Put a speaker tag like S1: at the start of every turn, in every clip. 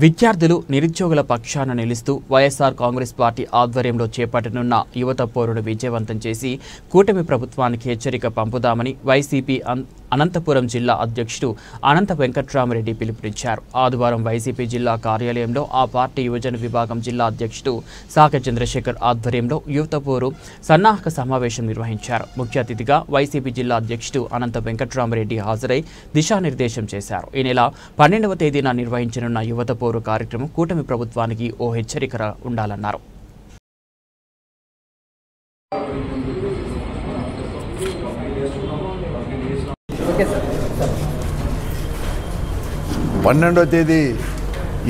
S1: విద్యార్థులు నిరుద్యోగుల పక్షాన నిలుస్తూ వైఎస్ఆర్ కాంగ్రెస్ పార్టీ ఆధ్వర్యంలో చేపట్టనున్న యువత పోరును విజయవంతం చేసి కూటమి ప్రభుత్వానికి హెచ్చరిక పంపుదామని వైసీపీ అనంతపురం జిల్లా అధ్యక్షుడు అనంత వెంకట్రామరెడ్డి పిలుపునిచ్చారు. ఆదివారం వైసీపీ జిల్లా కార్యాలయంలో ఆ పార్టీ యువజన విభాగం జిల్లా అధ్యక్షుడు సాక చంద్రశేఖర్ ఆధ్వర్యంలో యువత పోరు సన్నాహక సమావేశం నిర్వహించారు. ముఖ్య అతిథిగా వైసీపీ జిల్లా అధ్యక్షుడు అనంత వెంకట్రామరెడ్డి హాజరై దిశానిర్దేశం చేశారు. ఈ నెల 12వ తేదీన నిర్వహించనున్న యువత పోరు కార్యక్రమం కూటమి ప్రభుత్వానికి ఓ హెచ్చరిక ఉండాలన్నారు.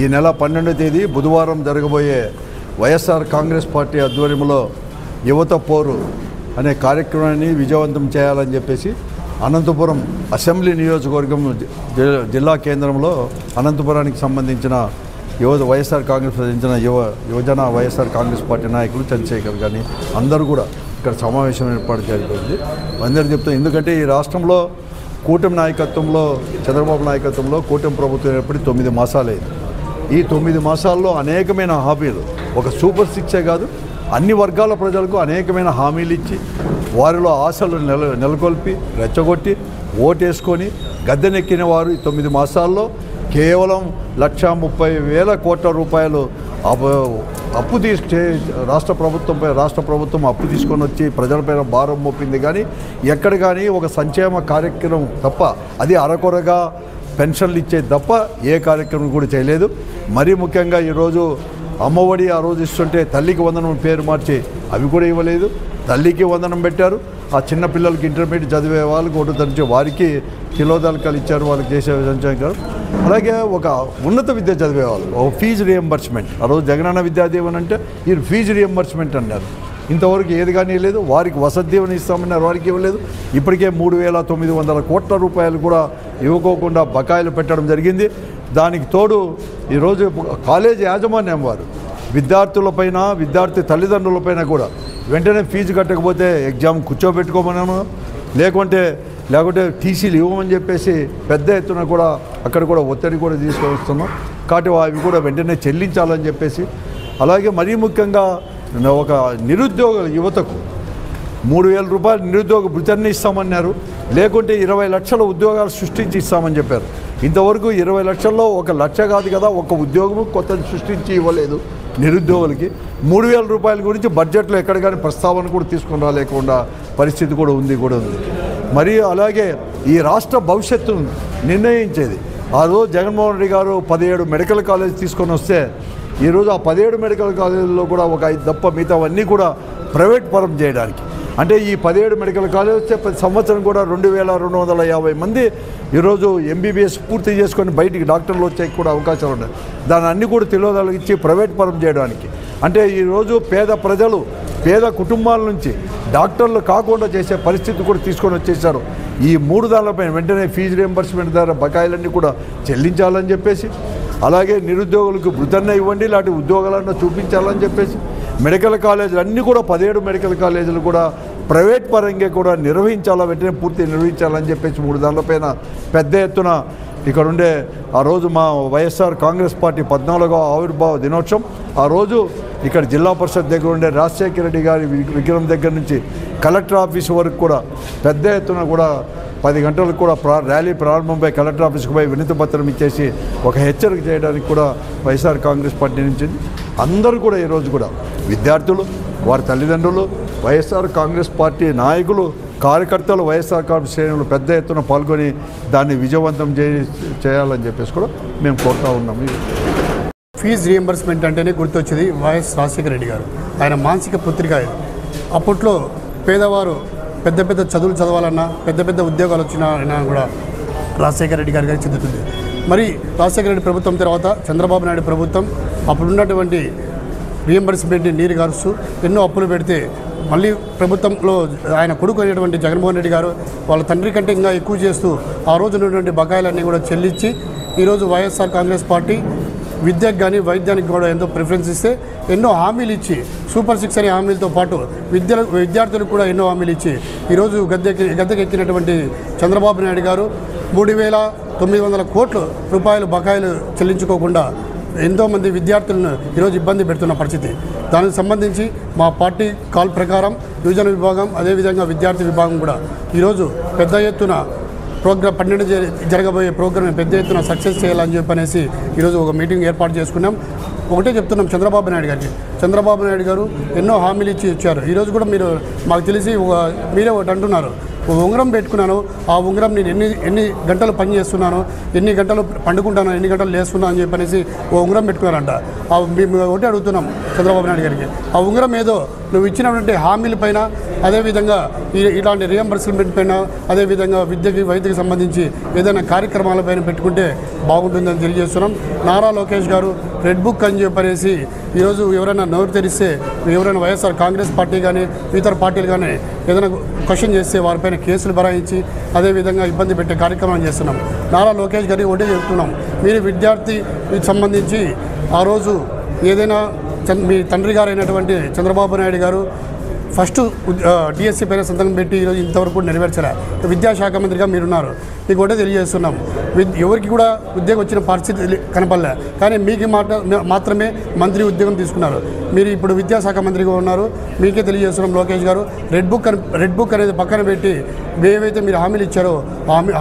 S2: ఈ నెల 12వ తేదీ బుధవారం జరగబోయే వైఎస్ఆర్ కాంగ్రెస్ పార్టీ ఆధ్వర్యంలో యువత పోరు అనే కార్యక్రమాన్ని విజయవంతం చేయాలని చెప్పేసి అనంతపురం అసెంబ్లీ నియోజకవర్గం జిల్లా కేంద్రంలో అనంతపురానికి సంబంధించిన వైఎస్ఆర్ కాంగ్రెస్ యువజన వైఎస్ఆర్ కాంగ్రెస్ పార్టీ నాయకులు చంద్రశేఖర్ కానీ అందరూ కూడా ఇక్కడ సమావేశం ఏర్పాటు చేయబడింది. అందరూ చెప్తాం, ఎందుకంటే ఈ రాష్ట్రంలో కూటమి నాయకత్వంలో చంద్రబాబు నాయకత్వంలో కూటమి ప్రభుత్వం ఏర్పడి 9 మాసాలైంది. ఈ 9 మాసాల్లో అనేకమైన హామీలు, ఒక సూపర్ సిక్సే కాదు, అన్ని వర్గాల ప్రజలకు అనేకమైన హామీలు ఇచ్చి వారిలో ఆశలు నెలకొల్పి రెచ్చగొట్టి ఓటేసుకొని గద్దెనెక్కిన వారు ఈ 9 మాసాల్లో కేవలం 1,30,000 కోట్ల రూపాయలు అప్పు రాష్ట్ర ప్రభుత్వం అప్పు తీసుకొని వచ్చి ప్రజలపైన భారం మోపింది. కానీ ఎక్కడ కానీ ఒక సంక్షేమ కార్యక్రమం తప్ప, అది అరకొరగా పెన్షన్లు ఇచ్చేది తప్ప ఏ కార్యక్రమం కూడా చేయలేదు. మరీ ముఖ్యంగా ఈరోజు అమ్మఒడి ఆ రోజు ఇస్తుంటే తల్లికి వందనం పేరు మార్చి అవి కూడా ఇవ్వలేదు. తల్లికి వందనం పెట్టారు. ఆ చిన్న పిల్లలకి ఇంటర్మీడియట్ చదివే వాళ్ళకి ఒకటి తండ్రి వారికి కిలోదాలకాలు ఇచ్చారు, వాళ్ళకి చేసే సంచయం. అలాగే ఒక ఉన్నత విద్య చదివేవాళ్ళు ఒక ఫీజు రియంబర్స్మెంట్, ఆ రోజు జగనన్న విద్యాదీవెన అంటే ఈ ఫీజు రియంబర్స్మెంట్ అన్నారు. ఇంతవరకు ఏది కానీ లేదు. వారికి వసతి దీవెన ఇస్తామన్నారు, వారికి ఇవ్వలేదు. ఇప్పటికే 3,900 కోట్ల రూపాయలు కూడా ఇవ్వకోకుండా బకాయిలు పెట్టడం జరిగింది. దానికి తోడు ఈరోజు కాలేజీ యాజమాన్యం వారు విద్యార్థులపైన, విద్యార్థి తల్లిదండ్రులపైన కూడా వెంటనే ఫీజు కట్టకపోతే ఎగ్జామ్ కూర్చోబెట్టుకోమన్నాను, లేకుంటే టీసీలు ఇవ్వమని చెప్పేసి పెద్ద ఎత్తున కూడా అక్కడ కూడా ఒత్తిడి కూడా తీసుకొస్తున్నాం. కాబట్టి అవి కూడా వెంటనే చెల్లించాలని చెప్పేసి, అలాగే మరీ ముఖ్యంగా ఒక నిరుద్యోగ యువతకు 3,000 రూపాయలు నిరుద్యోగ భృతిని ఇస్తామన్నారు, లేకుంటే 20 లక్షల ఉద్యోగాలు సృష్టించి ఇస్తామని చెప్పారు. ఇంతవరకు 20 లక్షల్లో 1 లక్ష కాదు కదా, ఒక ఉద్యోగము కొత్త సృష్టించి ఇవ్వలేదు నిరుద్యోగులకి. 3,000 రూపాయల గురించి బడ్జెట్లో ఎక్కడ కానీ ప్రస్తావన కూడా తీసుకుని రాలేకుండా పరిస్థితి కూడా ఉంది. మరి అలాగే ఈ రాష్ట్ర భవిష్యత్తును నిర్ణయించేది ఆ రోజు జగన్మోహన్ రెడ్డి గారు 17 మెడికల్ కాలేజ్ తీసుకొని వస్తే ఈరోజు ఆ 17 మెడికల్ కాలేజీల్లో కూడా ఒక 5 తప్ప మిగతావన్నీ కూడా ప్రైవేట్ పరం చేయడానికి, అంటే ఈ 17 మెడికల్ కాలేజ్ వస్తే ప్రతి సంవత్సరం కూడా 2,250 మంది ఈరోజు ఎంబీబీఎస్ పూర్తి చేసుకొని బయటికి డాక్టర్లు వచ్చే కూడా అవకాశాలు ఉన్నాయి. దాన్ని అన్ని కూడా తెలియదలిగించి ప్రైవేట్ పరం చేయడానికి, అంటే ఈరోజు పేద ప్రజలు, పేద కుటుంబాల నుంచి డాక్టర్లు కాకుండా చేసే పరిస్థితి కూడా తీసుకొని వచ్చేసారు. ఈ 3 దానిపైన వెంటనే ఫీజు రియంబర్స్మెంట్ ద్వారా బకాయిలన్నీ కూడా చెల్లించాలని చెప్పేసి, అలాగే నిరుద్యోగులకు భృతన్న ఇవ్వండి, ఇలాంటి ఉద్యోగాలన్నా చూపించాలని చెప్పేసి, మెడికల్ కాలేజీలు అన్నీ కూడా 17 మెడికల్ కాలేజీలు కూడా ప్రైవేట్ పరంగా కూడా వెంటనే పూర్తి నిర్వహించాలని చెప్పేసి 3 దానిపైన పెద్ద ఎత్తున ఇక్కడ ఉండే ఆ రోజు మా వైఎస్ఆర్ కాంగ్రెస్ పార్టీ 14వ ఆవిర్భావ దినోత్సవం ఆ రోజు ఇక్కడ జిల్లా పరిషత్ దగ్గర ఉండే రాజశేఖర రెడ్డి గారి విగ్రహం దగ్గర నుంచి కలెక్టర్ ఆఫీస్ వరకు కూడా పెద్ద ఎత్తున కూడా 10 గంటలకు కూడా ర్యాలీ ప్రారంభంపై కలెక్టర్ ఆఫీస్కి పోయి వినతి పత్రం ఇచ్చేసి ఒక హెచ్చరిక చేయడానికి కూడా వైఎస్ఆర్ కాంగ్రెస్ పార్టీ నుంచి అందరూ కూడా ఈరోజు కూడా విద్యార్థులు, వారి తల్లిదండ్రులు, వైఎస్ఆర్ కాంగ్రెస్ పార్టీ నాయకులు, కార్యకర్తలు, వైఎస్ఆర్ కాంగ్రెస్ శ్రేణులు పెద్ద ఎత్తున పాల్గొని దాన్ని విజయవంతం చేయాలని చెప్పేసి కూడా మేము కోరుతూ ఉన్నాము.
S3: ఫీజు రియంబర్స్మెంట్ అంటేనే గుర్తొచ్చేది వైఎస్ రాజశేఖర రెడ్డి గారు. ఆయన మానసిక పుత్రిక ఇది. అప్పట్లో పేదవారు పెద్ద పెద్ద చదువులు చదవాలన్నా, పెద్ద పెద్ద ఉద్యోగాలు వచ్చినా కూడా రాజశేఖర రెడ్డి గారికి చెందుతుంది. మరి రాజశేఖర రెడ్డి ప్రభుత్వం తర్వాత చంద్రబాబు నాయుడు ప్రభుత్వం అప్పుడున్నటువంటి రియంబర్స్మెంట్ని నీరు గారుస్తూ ఎన్నో అప్పులు పెడితే మళ్ళీ ప్రభుత్వంలో ఆయన కొడుకు అయినటువంటి జగన్మోహన్ రెడ్డి గారు వాళ్ళ తండ్రి కంటే ఇంకా ఎక్కువ చేస్తూ ఆ రోజు ఉన్నటువంటి బకాయిలన్నీ కూడా చెల్లించి ఈరోజు వైఎస్ఆర్ కాంగ్రెస్ పార్టీ విద్యకు కానీ వైద్యానికి కూడా ఎంతో ప్రిఫరెన్స్ ఇస్తే ఎన్నో హామీలు ఇచ్చి సూపర్ 6 అనే హామీలతో పాటు విద్యార్థులకు కూడా ఎన్నో హామీలు ఇచ్చి ఈరోజు గద్దెకెక్కినటువంటి చంద్రబాబు నాయుడు గారు 3,900 కోట్ల రూపాయలు బకాయిలు చెల్లించుకోకుండా ఎంతోమంది విద్యార్థులను ఈరోజు ఇబ్బంది పెడుతున్న పరిస్థితి. దానికి సంబంధించి మా పార్టీ కాల్ ప్రకారం యువజన విభాగం అదేవిధంగా విద్యార్థి విభాగం కూడా ఈరోజు పెద్ద ఎత్తున ప్రోగ్రామ్ 12 జరగబోయే ప్రోగ్రామ్ పెద్ద ఎత్తున సక్సెస్ చేయాలని చెప్పనేసి ఈరోజు ఒక మీటింగ్ ఏర్పాటు చేసుకున్నాం. ఒకటే చెప్తున్నాం చంద్రబాబు నాయుడు గారికి. చంద్రబాబు నాయుడు గారు ఎన్నో హామీలు ఇచ్చారు. ఈరోజు కూడా మీరు మాకు తెలిసి మీరే ఒకటి అంటున్నారు, ఉంగరం పెట్టుకున్నాను, ఆ ఉంగరం నేను ఎన్ని గంటలు పని చేస్తున్నాను, ఎన్ని గంటలు పండుకుంటాను, ఎన్ని గంటలు లేస్తున్నాను అని చెప్పనేసి ఉంగరం పెట్టుకున్నారంట. మేము ఒకటే అడుగుతున్నాం చంద్రబాబు నాయుడు గారికి, ఆ ఉంగరం ఏదో నువ్వు ఇచ్చినటువంటి హామీల పైన అదేవిధంగా ఇలాంటి రియంబర్స్మెంట్ పైన అదేవిధంగా వైద్యకి సంబంధించి ఏదైనా కార్యక్రమాలపైన పెట్టుకుంటే బాగుంటుందని తెలియజేస్తున్నాం. నారా లోకేష్ గారు రెడ్ బుక్ అని చెప్పనేసి ఈరోజు ఎవరైనా నోరు తెరిస్తే ఎవరైనా వైఎస్ఆర్ కాంగ్రెస్ పార్టీ కానీ ఇతర పార్టీలు కానీ ఏదైనా క్వశ్చన్ చేస్తే వారిపైన కేసులు బరాయించి అదేవిధంగా ఇబ్బంది పెట్టే కార్యక్రమం చేస్తున్నాం. నారా లోకేష్ గారికి ఒకటే చెప్తున్నాం, మీరు విద్యార్థికి సంబంధించి ఆ రోజు ఏదైనా మీ తండ్రి గారు అయినటువంటి చంద్రబాబు నాయుడు గారు ఫస్ట్ డిఎస్సి పైన సంతకం పెట్టి ఈరోజు ఇంతవరకు నెరవేర్చలే. విద్యాశాఖ మంత్రిగా మీరున్నారు, మీకు ఒకటే తెలియజేస్తున్నాం, ఎవరికి కూడా ఉద్యోగం వచ్చిన పరిస్థితి కనపడలే, కానీ మీకు మాత్రమే మంత్రి ఉద్యోగం తీసుకున్నారు. మీరు ఇప్పుడు విద్యాశాఖ మంత్రిగా ఉన్నారు, మీకే తెలియజేస్తున్నాం లోకేష్ గారు, రెడ్ బుక్ అనేది పక్కన పెట్టి ఏవైతే మీరు హామీలు ఇచ్చారో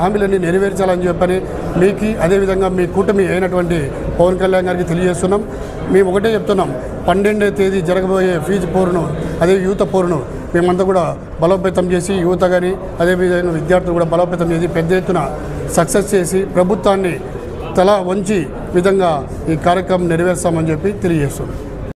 S3: హామీలన్నీ నెరవేర్చాలని చెప్పని మీకు అదేవిధంగా మీ కూటమి అయినటువంటి పవన్ కళ్యాణ్ గారికి తెలియజేస్తున్నాం. మేము ఒకటే చెప్తున్నాం, 12వ తేదీ జరగబోయే ఫీజు పోరును అదే యూత పోరును మేమంతా కూడా బలోపేతం చేసి యువత కానీ అదేవిధంగా విద్యార్థులు కూడా బలోపేతం చేసి పెద్ద ఎత్తున సక్సెస్ చేసి ప్రభుత్వాన్ని తల వంచి విధంగా ఈ కార్యక్రమం నెరవేర్స్తామని చెప్పి తెలియజేస్తున్నాం.